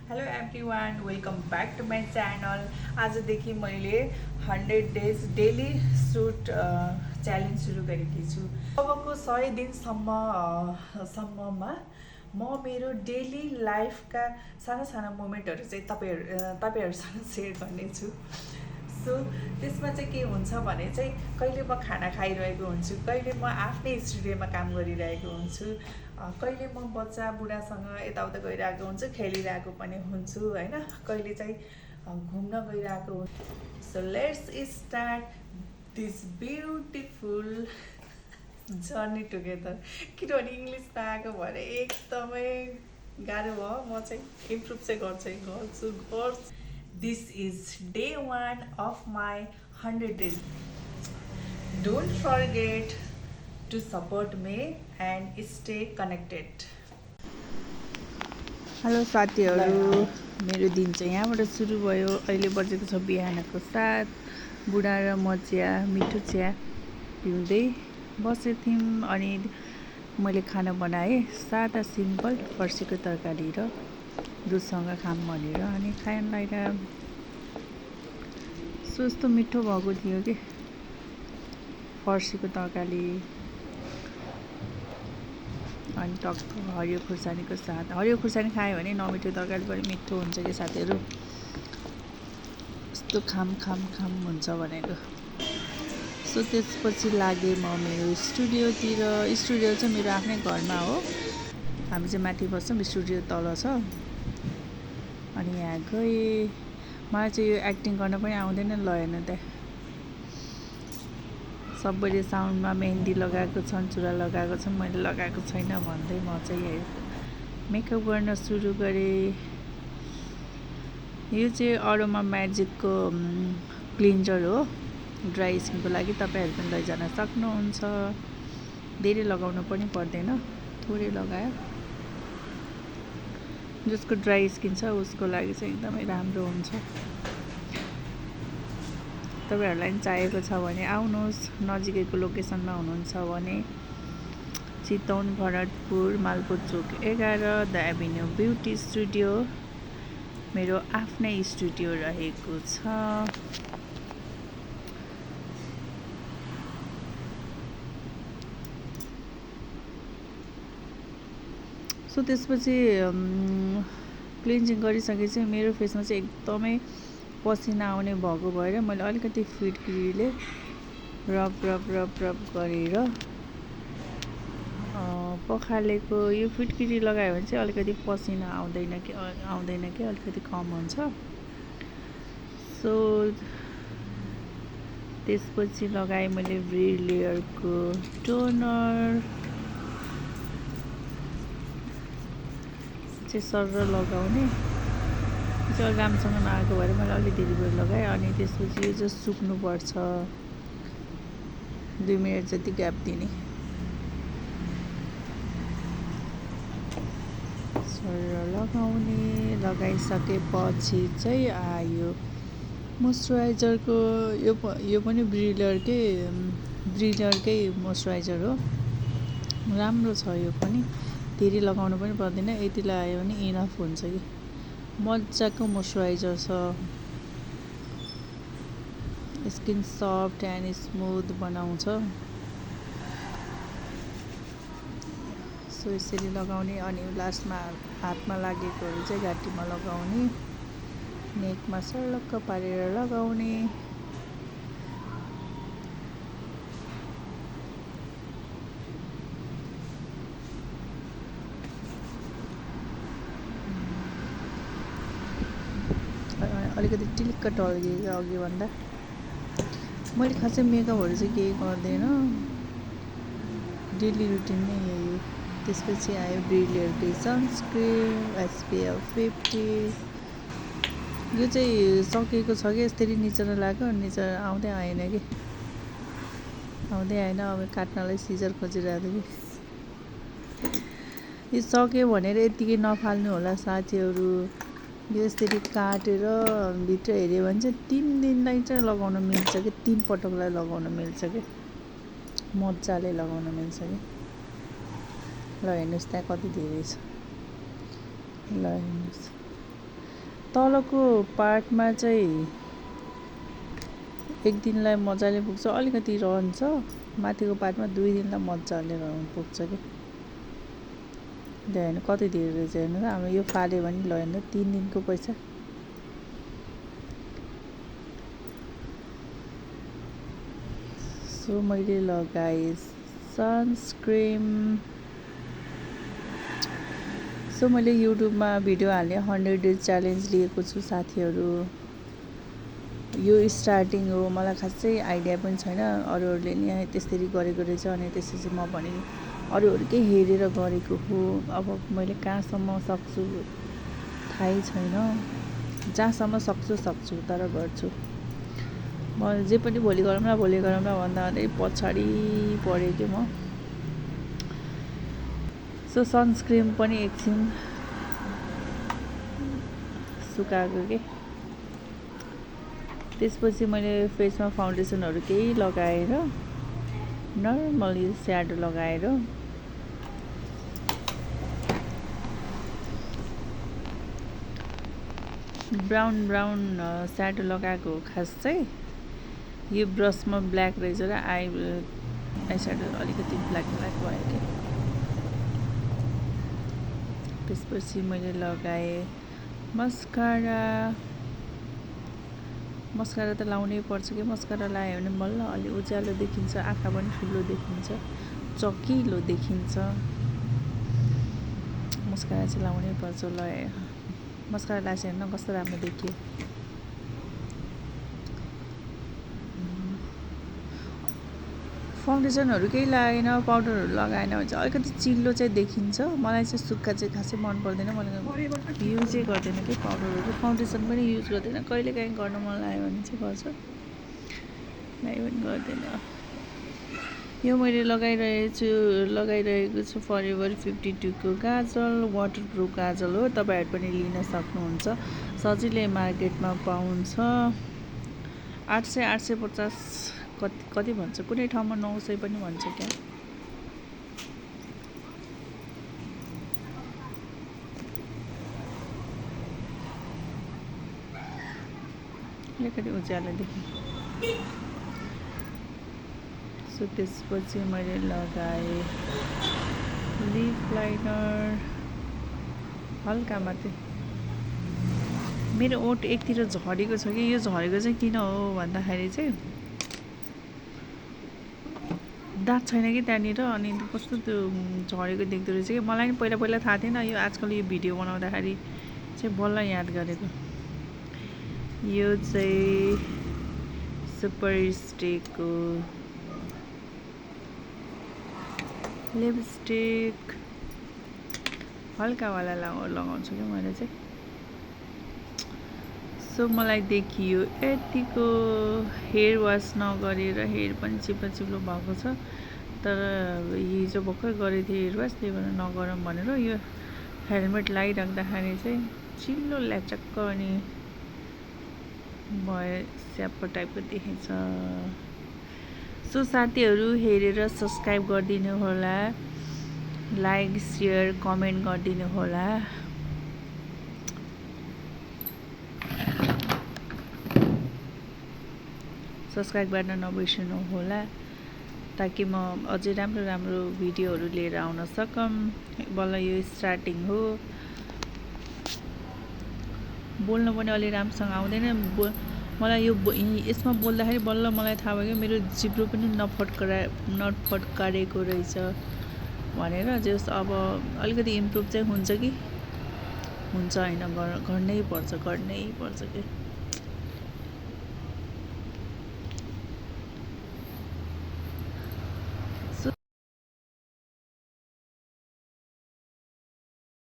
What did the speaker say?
Hello everyone, welcome back to my channel. आजदेखि मैले 100 days daily suit challenge सुरु गरेकी छु। अबको 100 दिनसम्ममा म मेरो डेली लाइफका साना साना मोमेन्टहरू चाहिँ तपाईँहरूसँग सेयर गर्नेछु। सो त्यसमा चाहिँ के हुन्छ भने चाहिँ कहिले म खाना खाइरहेको हुन्छु, कहिले म आफ्नै स्टुडियोमा काम गरिरहेको हुन्छु, कहिले म बच्चा बुढासँग यताउता गइरहेको हुन्छु, खेलिरहेको पनि हुन्छु होइन, कहिले चाहिँ घुम्न गइरहेको हुन्छु। So let's start this beautiful journey together. किनभने इङ्ग्लिस नआएको भएर एकदमै गाह्रो भयो। म चाहिँ इम्प्रुभ चाहिँ गर्छु। This is day 1 of my 100 days. Don't forget to support me and stay connected. Hello साथीहरू, मेरो दिन चाहिँ यहाँबाट सुरु भयो। अहिले बजेको छ बिहानको 7। बुढा र म चिया, मिठो चिया पिउँदै बसेको थियौँ। अनि मैले खाना बनाएँ, सादा सिम्पल फर्सीको तरकारी र दुधसँग खाम भनेर। अनि खान लागिरहेको यस्तो मिठो भएको थियो कि फर्सीको तरकारी अनि टक्क हरियो खुर्सानीको साथ। हरियो खुर्सानी खायो भने नमिठो तरकारी पनि मिठो हुन्छ कि साथीहरू। यस्तो खाम हुन्छ भनेको। सो त्यसपछि लागेँ म मेरो स्टुडियोतिर। स्टुडियो चाहिँ मेरो आफ्नै घरमा हो। हामी चाहिँ माथि बस्छौँ, स्टुडियो तल छ। अनि यहाँ गएँ। मलाई चाहिँ यो एक्टिङ गर्न पनि आउँदैन ल हेर्नु त। सबैले साउन्डमा मेहन्दी लगाएको छन्, चुरा लगाएको छन्, मैले लगाएको छैन भन्दै म चाहिँ मेकअप गर्न सुरु गरेँ। यो चाहिँ अरोमा म्याजिकको क्लिन्जर हो, ड्राई स्किनको लागि। तपाईँहरू पनि लैजान सक्नुहुन्छ। धेरै लगाउनु पनि पर्दैन, थोरै लगायो। जसको ड्राई स्किन छ उसको लागि चाहिँ एकदमै राम्रो हुन्छ। तपाईँहरूलाई पनि चाहिएको छ भने आउनुहोस्। नजिकैको लोकेसनमा हुनुहुन्छ भने चितवन, भरतपुर, मालपुर चोक 11 द एभिन्यू ब्युटी स्टुडियो मेरो आफ्नै स्टुडियो रहेको छ। सो त्यसपछि क्लिन्जिङ गरिसकेपछि मेरो फेसमा चाहिँ एकदमै पसिना आउने भएको भएर मैले अलिकति फिटकिरीले रब गरेर पखालेको। यो फिटकिरी लगायो भने चाहिँ अलिकति पसिना आउँदैन कि अलिकति कम हुन्छ। सो त्यसपछि लगाएँ मैले ब्रिलियरको टोनर चाहिँ सर लगाउने। चाहिँ राम्रोसँग नआएको भएर मैले अलि धेरै लगाएँ। अनि त्यसपछि यो चाहिँ सुक्नुपर्छ, 2 मिनट जति ग्याप दिने। सर लगाउने। लगाइसकेपछि चाहिँ आयो मोइस्चराइजरको। यो पनि ब्रिलियरकै मोइस्चराइजर हो। राम्रो छ यो पनि, धेरै लगाउनु पनि पर्दैन। यति लगायो भने इनफ हुन्छ कि। मजाको मोइस्चराइजर छ। स्किन सफ्ट एन्ड स्मुथ बनाउँछ। सो यसरी लगाउने। अनि लास्टमा हातमा लागेकोहरू चाहिँ घाँटीमा लगाउने, नेकमा सर्लक्क पारेर लगाउने। अलिकति टिलिक्क टल्किएको अघिभन्दा। मैले खासै मेकअपहरू चाहिँ केही गर्दैन, डेली रुटिन नै यही हो। त्यसपछि आयो ब्रिलियरकै सनस्क्रिन SPF 50। यो चाहिँ सकेको छ कि यसरी निचेर लाग्यो, निचेर आउँदै आएन कि। अब काट्नलाई सिजर खोजिरहेको थिएँ कि। यो सक्यो भनेर यत्तिकै नफाल्नु होला साथीहरू। यो यसरी काटेर भित्र हेऱ्यो भने चाहिँ 3 दिनलाई चाहिँ लगाउन मिल्छ कि, 3 पटकलाई लगाउन मिल्छ कि, मजाले लगाउन मिल्छ कि। ल हेर्नुहोस् त्यहाँ कति धेरै छ। ल हेर्नुहोस्। तलको पार्टमा चाहिँ एक दिनलाई मजाले पुग्छ, अलिकति रहन्छ। माथिको पार्टमा 2 दिनलाई मजाले पुग्छ कि हेर्नु कति धेरै रहेछ। हेर्नु त हाम्रो यो फाल्यो भने ल हेर्नु 3 दिनको पैसा। सो मैले लगाएँ सनस्क्रिन। सो मैले युट्युबमा भिडियो हाल्ने 100 डेज च्यालेन्ज लिएको छु साथीहरू। यो स्टार्टिङ हो, मलाई खासै आइडिया पनि छैन। अरूहरूले नि त्यसरी गरेको रहेछ अनि त्यसपछि म पनि अरूहरूकै हेरेर गरेको हो। अब मैले कहाँसम्म सक्छु थाहै छैन, जहाँसम्म सक्छु तर गर्छु। म जे पनि भोलि गरौँ न भन्दा भन्दै पछाडि परेँ कि म। सो सनस्क्रिन पनि एकछिन सुकाएको के, त्यसपछि मैले फेसमा फाउन्डेसनहरू केही लगाएर नर्मल यो स्याडो लगाएर ब्राउन स्याडो लगाएको हो। खास चाहिँ यो ब्रसमा ब्ल्याक रहेछ र आई स्याडो अलिकति ब्ल्याक भयो कि। त्यसपछि मैले लगाएँ मस्कारा त लाउनै पर्छ कि। मस्कारा लगायो भने बल्ल अलि उज्यालो देखिन्छ, आँखा पनि ठुलो देखिन्छ, चकिलो देखिन्छ। मस्कारा चाहिँ लाउनै पर्छ। मस्कारा लगाएछ हेर्न कस्तो राम्रो देखियो। फाउन्डेसनहरू केही लागेन, पाउडरहरू लगाएन भने चाहिँ अलिकति चिल्लो चाहिँ देखिन्छ। मलाई चाहिँ सुक्खा चाहिँ खासै मन पर्दैन, मलाई युजै गर्दैन कि पाउडरहरू। फाउन्डेसन पनि युज गर्दैन, कहिलेकाहीँ गर्न मन लाग्यो भने चाहिँ गर्छु, नभए पनि गर्दैन। यो मैले लगाइरहेको छु फरेभर 52 को काजल, वाटरप्रुफ काजल हो। तपाईँहरू पनि लिन सक्नुहुन्छ, सजिलै मार्केटमा पाउँछ। 850 कति भन्छ, कुनै ठाउँमा 900 पनि भन्छ क्या। अलिकति उज्यालो देखि। सो त्यसपछि मैले लगाएँ लिप लाइनर हल्का मात्रै। मेरो ओठ एकतिर झरेको छ कि, यो झरेको चाहिँ किन हो भन्दाखेरि चाहिँ दाँत छैन कि त्यहाँनिर, अनि कस्तो त्यो झरेको देख्दो रहेछ कि। मलाई पनि पहिला थाहा थिएन, यो आजकल यो भिडियो बनाउँदाखेरि चाहिँ बल्ल याद गरेको। यो चाहिँ सुपर स्टेको लिपस्टिक हल्कावाला लगाउँछु कि मैले चाहिँ। सो मलाई देखियो यतिको हेयर वास नगरेर हेयर पनि चिप्लो भएको छ। तर हिजो भर्खर गरेको थिएँ हेयर वास, त्यही भएर नगरौँ भनेर यो हेलमेट लगाइराख्दाखेरि चाहिँ चिल्लो ल्याचक्क अनि भयो, स्याप्प टाइपको देखिन्छ। सो साथीहरू हेरेर सब्सक्राइब गरिदिनु होला, लाइक सेयर कमेन्ट गरिदिनु होला। सब्सक्राइब गर्न नबिर्सनु होला, ताकि म अझै राम्रो भिडियोहरू लिएर आउन सकौँ। बल्ल यो स्टार्टिङ हो, बोल्न पनि अलि राम्रोसँग आउँदैन। मलाई यो यसमा बोल्दाखेरि बल्ल मलाई थाहा भयो कि मेरो जिब्रो पनि नफटकारेको रहेछ भनेर। जस अब अलिकति इम्प्रुभ चाहिँ हुन्छ कि हुन्छ होइन, गर्नै पर्छ कि।